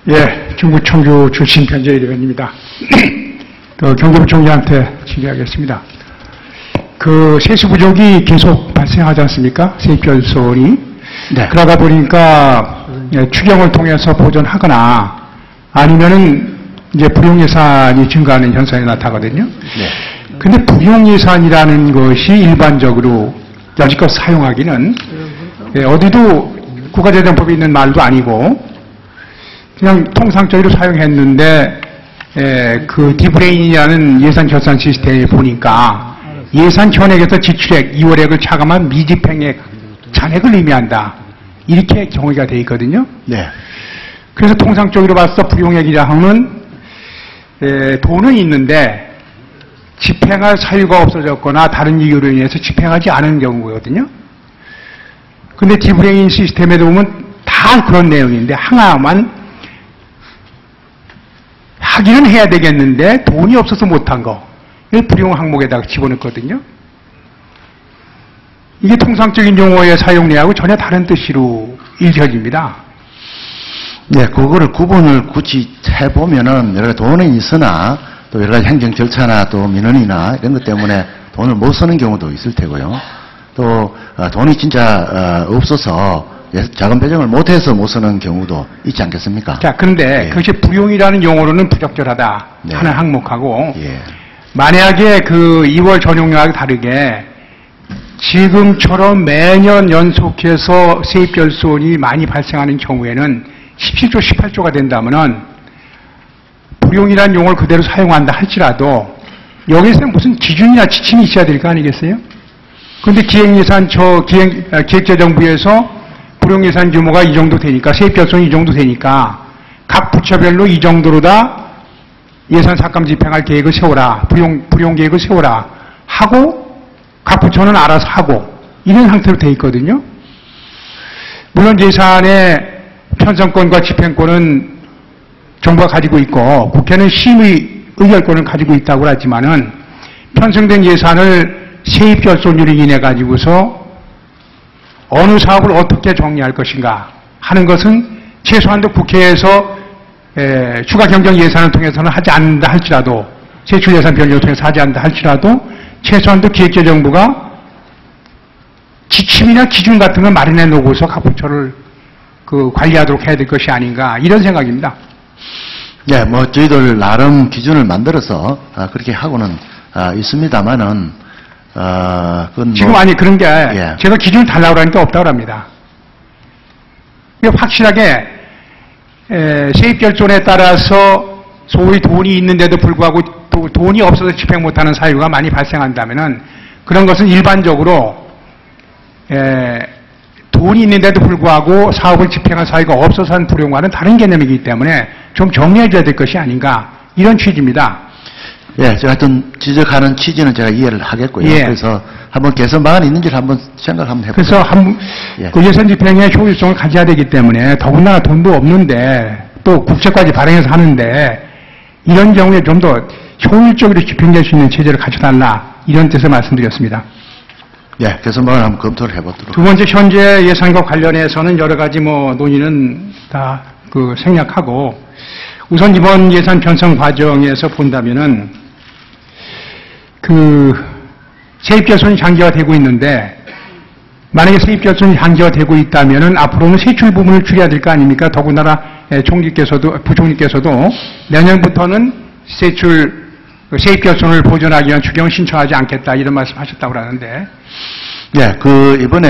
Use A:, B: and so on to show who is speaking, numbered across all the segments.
A: 예, 중국 청주 출신 변재일 의원입니다. 경제부총리한테 질의하겠습니다. 세수 부족이 계속 발생하지 않습니까? 세입결손이. 네. 그러다 보니까 추경을 통해서 보전하거나 아니면은 이제 불용예산이 증가하는 현상이 나타나거든요. 네. 근데 불용예산이라는 것이 일반적으로 여지껏 사용하기는 어디도 국가재정법에 있는 말도 아니고 그냥 통상적으로 사용했는데 디브레인이라는 예산 결산 시스템에 보니까 예산 현액에서 지출액, 이월액을 차감한 미집행액, 잔액을 의미한다. 이렇게 정의가 되어 있거든요. 네. 그래서 통상적으로 봐서 불용액이라 하면 돈은 있는데 집행할 사유가 없어졌거나 다른 이유로 인해서 집행하지 않은 경우거든요. 근데 디브레인 시스템에도 보면 다 그런 내용인데 하나만 하기는 해야 되겠는데 돈이 없어서 못한 거. 이걸 불용 항목에다가 집어넣거든요. 이게 통상적인 용어의 사용례하고 전혀 다른 뜻으로 읽혀집니다.
B: 네, 그거를 구분을 굳이 해보면은 여러 가지 돈이 있으나 또 여러 가지 행정 절차나 또 민원이나 이런 것 때문에 돈을 못 쓰는 경우도 있을 테고요. 또 돈이 진짜 없어서 자금 배정을 못해서 못 쓰는 경우도 있지 않겠습니까?
A: 자, 그런데 그것이 불용이라는 용어로는 부적절하다 하는 항목하고 만약에 2월 전용량하고 다르게 지금처럼 매년 연속해서 세입결손이 많이 발생하는 경우에는 17조, 18조가 된다면은 불용이라는 용어를 그대로 사용한다 할지라도 여기서 무슨 기준이나 지침이 있어야 될 거 아니겠어요? 그런데 기획재정부에서 불용예산 규모가 이 정도 되니까, 세입결손이 이 정도 되니까, 각 부처별로 이 정도로다 예산 삭감 집행할 계획을 세워라, 불용 계획을 세워라 하고, 각 부처는 알아서 하고, 이런 상태로 돼 있거든요. 물론 예산의 편성권과 집행권은 정부가 가지고 있고, 국회는 심의 의결권을 가지고 있다고 하지만은, 편성된 예산을 세입결손율로 인해 가지고서 어느 사업을 어떻게 정리할 것인가 하는 것은 최소한도 국회에서 추가 경정 예산을 통해서는 하지 않는다 할지라도 세출 예산 변경을 통해서 하지 않는다 할지라도 최소한도 기획재정부가 지침이나 기준 같은 걸 마련해 놓고서 각 부처를 관리하도록 해야 될 것이 아닌가 이런 생각입니다.
B: 네, 저희들 나름 기준을 만들어서 그렇게 하고는 있습니다만은
A: 지금 아니 그런 게 제가 기준을 달라고 하니까 없다고 합니다. 확실하게 세입결손에 따라서 소위 돈이 있는데도 불구하고 돈이 없어서 집행 못하는 사유가 많이 발생한다면은 그런 것은 일반적으로 돈이 있는데도 불구하고 사업을 집행할 사유가 없어서 한 불용과는 다른 개념이기 때문에 좀 정리해줘야 될 것이 아닌가 이런 취지입니다.
B: 예, 제가 하여튼 지적하는 취지는 제가 이해를 하겠고요. 그래서 한번 개선 방안이 있는지를 한번 생각 한번 해보세요.
A: 그래서 예산 집행의 효율성을 가져야 되기 때문에 더군다나 돈도 없는데 또 국채까지 발행해서 하는데 이런 경우에 좀 더 효율적으로 집행될 수 있는 체제를 갖춰달라 이런 뜻을 말씀드렸습니다.
B: 예, 개선 방안을 한번 검토를 해보도록.
A: 두 번째, 현재 예산과 관련해서는 여러 가지 논의는 다 생략하고 우선 이번 예산 편성 과정에서 본다면은 세입결손이 장기화되고 있는데 만약에 세입결손이 장기화되고 있다면은 앞으로는 세출 부분을 줄여야 될 거 아닙니까? 더군다나 부총리께서도 내년부터는 세입결손을 보존하기 위한 추경을 신청하지 않겠다 이런 말씀하셨다고 하는데.
B: 네, 이번에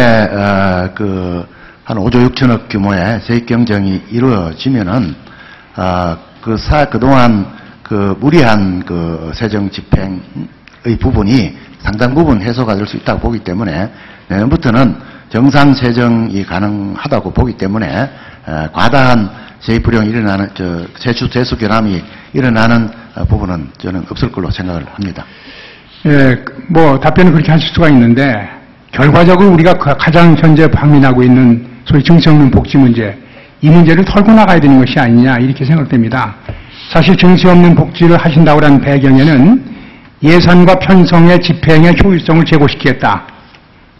B: 한 5조 6천억 규모의 세입 경정이 이루어지면은 그동안 무리한 세정 집행의 부분이 상당 부분 해소가 될 수 있다고 보기 때문에 내년부터는 정상 세정이 가능하다고 보기 때문에 과다한 세입 불용이 일어나는 세수 결함이 일어나는 부분은 저는 없을 걸로 생각을 합니다.
A: 예, 답변은 그렇게 하실 수가 있는데 결과적으로 우리가 가장 현재 방민하고 있는 소위 증세 없는 복지 문제 이 문제를 털고 나가야 되는 것이 아니냐 이렇게 생각됩니다. 사실 증세 없는 복지를 하신다고 하는 배경에는 예산과 편성의 집행의 효율성을 제고시키겠다.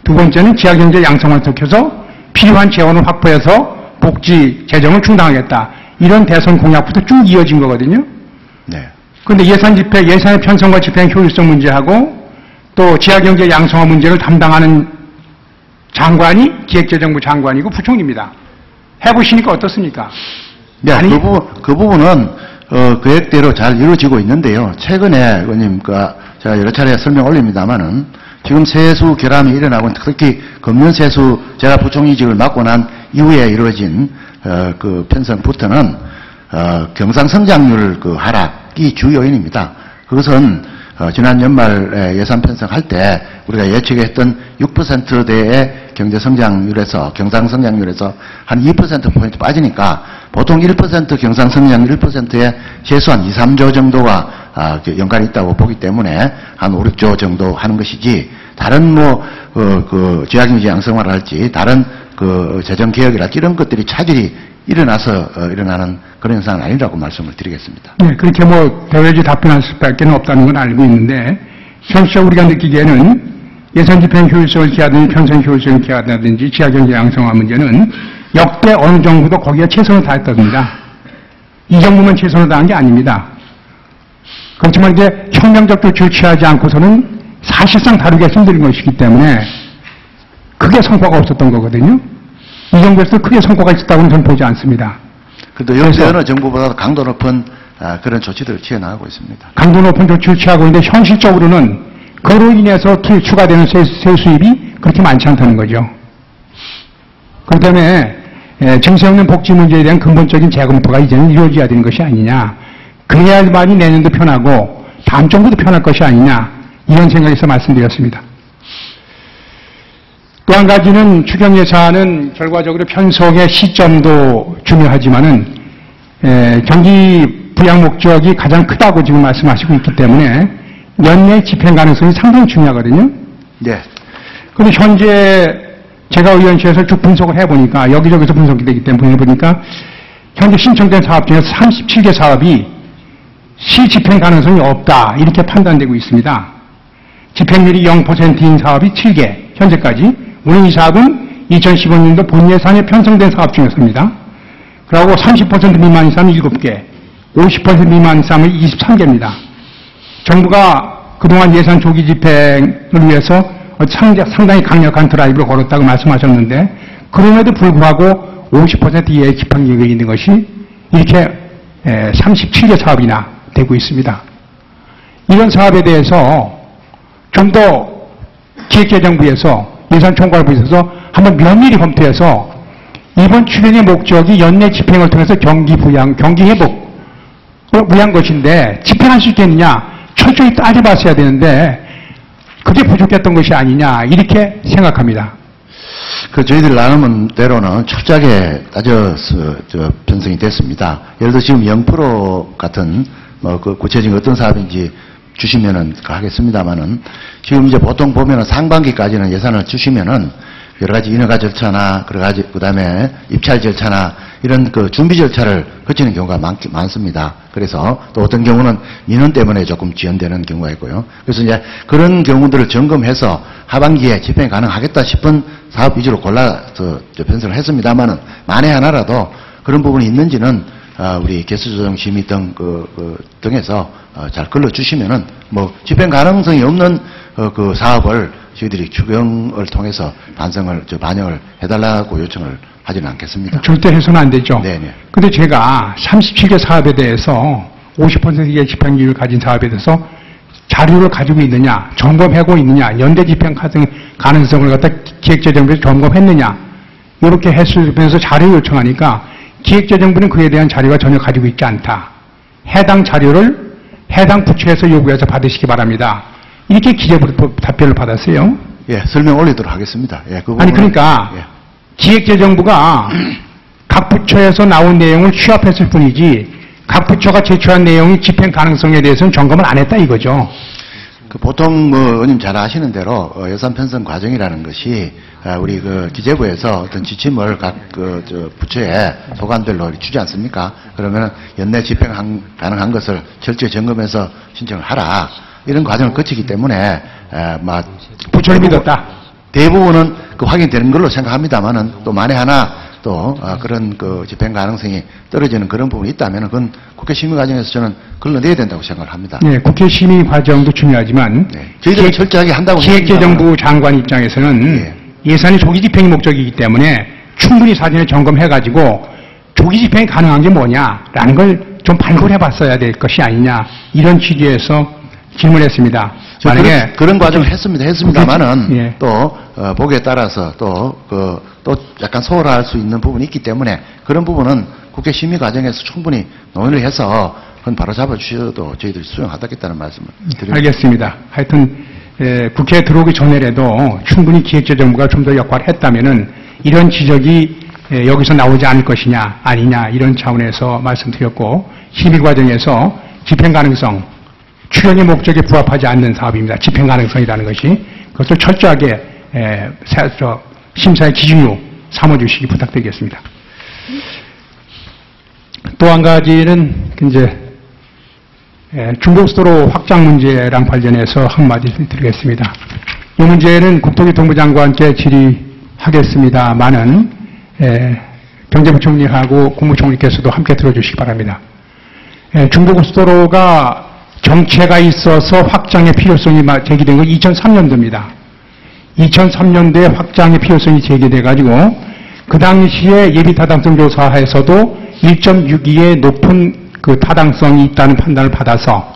A: 두 번째는 지하경제 양성을 지켜서 필요한 재원을 확보해서 복지 재정을 충당하겠다. 이런 대선 공약부터 쭉 이어진 거거든요.
B: 네.
A: 그런데 예산의 편성과 집행 효율성 문제하고 또 지하경제 양성화 문제를 담당하는 장관이 기획재정부 장관이고 부총리입니다. 해보시니까 어떻습니까?
B: 네,
A: 아니,
B: 그 부분은 계획대로 잘 이루어지고 있는데요. 최근에 의원님, 제가 여러 차례 설명 올립니다만은 지금 세수 결함이 일어나고 특히 금융세수 제가 부총리직을 맡고 난 이후에 이루어진 그 편성부터는 경상성장률 하락이 주 요인입니다. 그것은 지난 연말 예산 편성할 때 우리가 예측했던 6%대의 경제성장률에서 경상성장률에서 한 2%포인트 빠지니까 보통 1% 경상성장률 1%에 최소한 2, 3조 정도가 연관이 있다고 보기 때문에 한 5, 6조 정도 하는 것이지 다른 지하경제 양성화를 할지 다른 재정개혁이랄지 이런 것들이 차질이 일어나서 일어나는 그런 현상은 아니라고 말씀을 드리겠습니다.
A: 네, 그렇게 대외적으로 답변할 수밖에 없다는 건 알고 있는데 현실적으로 우리가 느끼기에는 예산 집행 효율성을 기하든지 편성 효율성을 기하든지 지하경제 양성화 문제는 역대 어느 정부도 거기에 최선을 다했다 겁니다. 이 정부만 최선을 다한 게 아닙니다. 그렇지만 이제 혁명적 조치를 취하지 않고서는 사실상 다루기가 힘든 것이기 때문에 크게 성과가 없었던 거거든요. 이 정부에서 크게 성과가 있었다고는 저는 보지 않습니다.
B: 그래도 역대 어느 정부보다 강도 높은 그런 조치들을 취해나가고 있습니다. 강도
A: 높은 조치를 취하고 있는데 현실적으로는 그로 인해서 추가되는 세수입이 그렇게 많지 않다는 거죠. 그렇기 때문에 증세 없는 복지 문제에 대한 근본적인 재검토가 이제는 이루어져야 되는 것이 아니냐. 그래야만이 내년도 편하고 다음 정부도 편할 것이 아니냐. 이런 생각에서 말씀드렸습니다. 또 한 가지는 추경예산은 결과적으로 편성의 시점도 중요하지만은 경기 부양 목적이 가장 크다고 지금 말씀하시고 있기 때문에 연내 집행 가능성이 상당히 중요하거든요.
B: 네.
A: 그런데 현재 제가 의원실에서 쭉 분석을 해보니까 여기저기서 분석이 되기 때문에 해보니까 현재 신청된 사업 중에서 37개 사업이 실집행 가능성이 없다 이렇게 판단되고 있습니다. 집행률이 0%인 사업이 7개 현재까지. 물론 이 사업은 2015년도 본 예산에 편성된 사업 중에서입니다. 그리고 30% 미만 이상은 7개, 50% 미만 이상은 23개입니다. 정부가 그동안 예산 조기 집행을 위해서 상당히 강력한 드라이브를 걸었다고 말씀하셨는데 그럼에도 불구하고 50% 이하의 집행력이 있는 것이 이렇게 37개 사업이나 되고 있습니다. 이런 사업에 대해서 좀 더 기획재정부에서 예산총괄부에서 한번 면밀히 검토해서 이번 추경의 목적이 연내 집행을 통해서 경기 부양, 경기 회복을 위한 것인데 집행할 수 있겠느냐 철저히 따져봤어야 되는데 그게 부족했던 것이 아니냐 이렇게 생각합니다.
B: 저희들 나누는 대로는 철저하게 따져서 편성이 됐습니다. 예를 들어 지금 0% 같은 구체적인 어떤 사업인지 주시면은 하겠습니다만은 지금 이제 보통 보면은 상반기까지는 예산을 주시면은 여러 가지 인허가 절차나 그다음에 입찰 절차나 이런 준비 절차를 거치는 경우가 많습니다. 그래서 또 어떤 경우는 민원 때문에 조금 지연되는 경우가 있고요. 그래서 이제 그런 경우들을 점검해서 하반기에 집행 가능하겠다 싶은 사업 위주로 골라서 편성을 했습니다만은 만에 하나라도 그런 부분이 있는지는 우리 개수조정심의 등에서 잘 걸러주시면은 집행 가능성이 없는 사업을 저희들이 추경을 통해서 반영을 해달라고 요청을 하지는 않겠습니다.
A: 절대 해서는 안 되죠.
B: 네네.
A: 근데 제가 37개 사업에 대해서 50%의 집행률을 가진 사업에 대해서 자료를 가지고 있느냐, 점검하고 있느냐, 연대 집행 가능성을 갖다 기획재정부에서 점검했느냐, 이렇게 해주면서 자료 요청하니까 기획재정부는 그에 대한 자료가 전혀 가지고 있지 않다. 해당 자료를 해당 부처에서 요구해서 받으시기 바랍니다. 이렇게 기재부로 답변을 받았어요.
B: 예, 설명 올리도록 하겠습니다. 예,
A: 아니 그러니까
B: 예.
A: 기획재정부가 각 부처에서 나온 내용을 취합했을 뿐이지 각 부처가 제출한 내용이 집행 가능성에 대해서는 점검을 안 했다 이거죠.
B: 보통 의원님 잘 아시는 대로 예산 편성 과정이라는 것이 우리 기재부에서 어떤 지침을 각 부처에 소관별로 주지 않습니까? 그러면 연내 집행 가능한 것을 철저히 점검해서 신청을 하라. 이런 과정을 거치기 때문에
A: 부처를 믿었다.
B: 대부분은 확인되는 걸로 생각합니다만은 또 만에 하나 또 그런 그 집행 가능성이 떨어지는 그런 부분이 있다면 그건 국회 심의 과정에서 저는 걸러내야 된다고 생각을 합니다.
A: 네, 국회 심의 과정도 중요하지만
B: 네. 저희들은 철저하게 한다고
A: 기획재정부 장관 입장에서는 예산이 조기 집행이 목적이기 때문에 충분히 사전에 점검해가지고 조기 집행이 가능한 게 뭐냐라는 걸 좀 발굴해 봤어야 될 것이 아니냐 이런 취지에서 질문했습니다.
B: 만약에 그런 과정을 했습니다만은
A: 예.
B: 또 보기에 따라서 또 약간 소홀할 수 있는 부분이 있기 때문에 그런 부분은 국회 심의 과정에서 충분히 논의를 해서 그건 바로 잡아주셔도 저희들이 수용하겠다는 말씀을 드립니다.
A: 알겠습니다. 하여튼 국회에 들어오기 전에라도 충분히 기획재정부가 좀 더 역할을 했다면은 이런 지적이 여기서 나오지 않을 것이냐 아니냐 이런 차원에서 말씀드렸고 심의 과정에서 집행 가능성 출연의 목적에 부합하지 않는 사업입니다. 집행 가능성이라는 것이 그것을 철저하게 심사의 기준으로 삼아주시기 부탁드리겠습니다. 또 한 가지는 이제 중고속도로 확장 문제랑 관련해서 한마디 드리겠습니다. 이 문제는 국토교통부 장관께 질의하겠습니다만은 경제부총리하고 국무총리께서도 함께 들어주시기 바랍니다. 중부고속도로가 정체가 있어서 확장의 필요성이 제기된 건 2003년도입니다. 2003년도에 확장의 필요성이 제기돼가지고 그 당시에 예비타당성 조사에서도 1.62의 높은 그 타당성이 있다는 판단을 받아서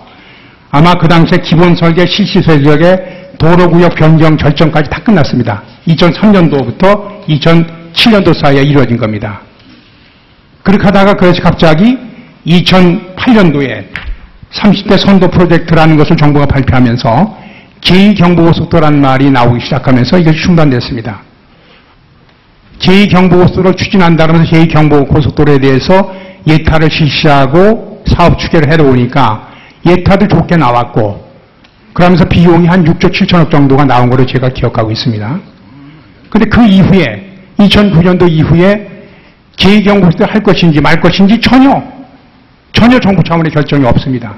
A: 아마 그 당시에 기본설계 실시설계의 도로구역 변경 절정까지 다 끝났습니다. 2003년도부터 2007년도 사이에 이루어진 겁니다. 그렇게 하다가 그래서 갑자기 2008년도에 30대 선도 프로젝트라는 것을 정부가 발표하면서 제2경부고속도로라는 말이 나오기 시작하면서 이것이 중단됐습니다. 제2경부고속도로를 추진한다면서 제2경부고속도로에 대해서 예타를 실시하고 사업 추계를 해놓으니까 예타도 좋게 나왔고 그러면서 비용이 한 6조 7천억 정도가 나온 걸로 제가 기억하고 있습니다. 그런데 그 이후에 2009년도 이후에 제2경부고속도로 할 것인지 말 것인지 전혀 정부 차원의 결정이 없습니다.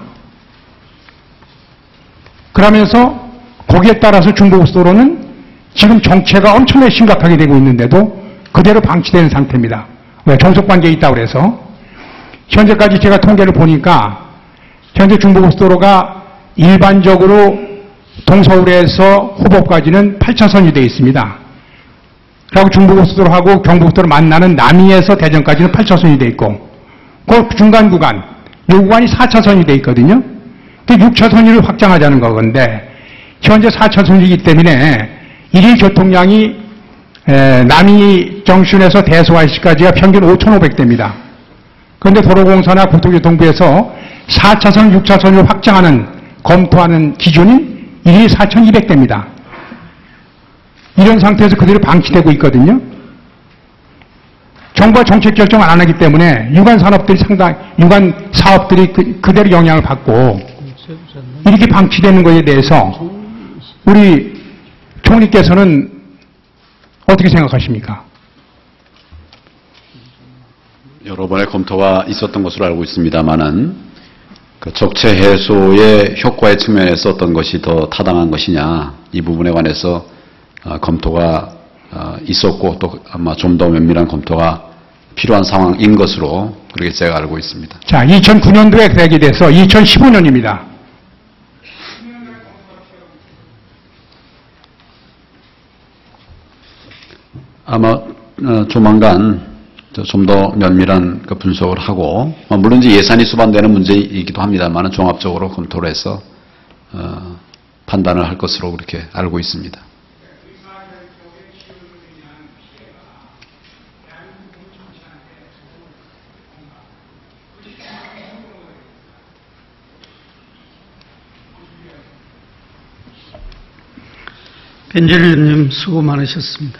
A: 그러면서 거기에 따라서 중부고속도로는 지금 정체가 엄청나게 심각하게 되고 있는데도 그대로 방치되는 상태입니다. 왜? 종속관계에 있다고 그래서. 현재까지 제가 통계를 보니까 현재 중부고속도로가 일반적으로 동서울에서 호법까지는 8차선이 되어 있습니다. 그리고 중부고속도로하고 경부고속도로 만나는 남이에서 대전까지는 8차선이 되어 있고 그 중간 구간, 이 구간이 4차선이 되어 있거든요. 6차선으로 확장하자는 거건데 현재 4차선이기 때문에 일일 교통량이 남이 정춘에서 대소IC까지가 평균 5,500대입니다. 그런데 도로공사나 국토교통부에서 4차선, 6차선으로 확장하는 검토하는 기준이 일일 4,200대입니다. 이런 상태에서 그대로 방치되고 있거든요. 정부가 정책 결정을 안 하기 때문에 유관 사업들이 그대로 영향을 받고 이렇게 방치되는 것에 대해서 우리 총리께서는 어떻게 생각하십니까?
C: 여러 번의 검토가 있었던 것으로 알고 있습니다만은 그 적체 해소의 효과의 측면에서 어떤 것이 더 타당한 것이냐 이 부분에 관해서 검토가 있었고 또 아마 좀 더 면밀한 검토가 필요한 상황인 것으로 그렇게 제가 알고 있습니다.
A: 자, 2009년도에 계획이 돼서 2015년입니다.
C: 아마 조만간 좀 더 면밀한 그 분석을 하고 물론 이제 예산이 수반되는 문제이기도 합니다만 종합적으로 검토를 해서 판단을 할 것으로 그렇게 알고 있습니다.
D: 벤젤 의원님 수고 많으셨습니다.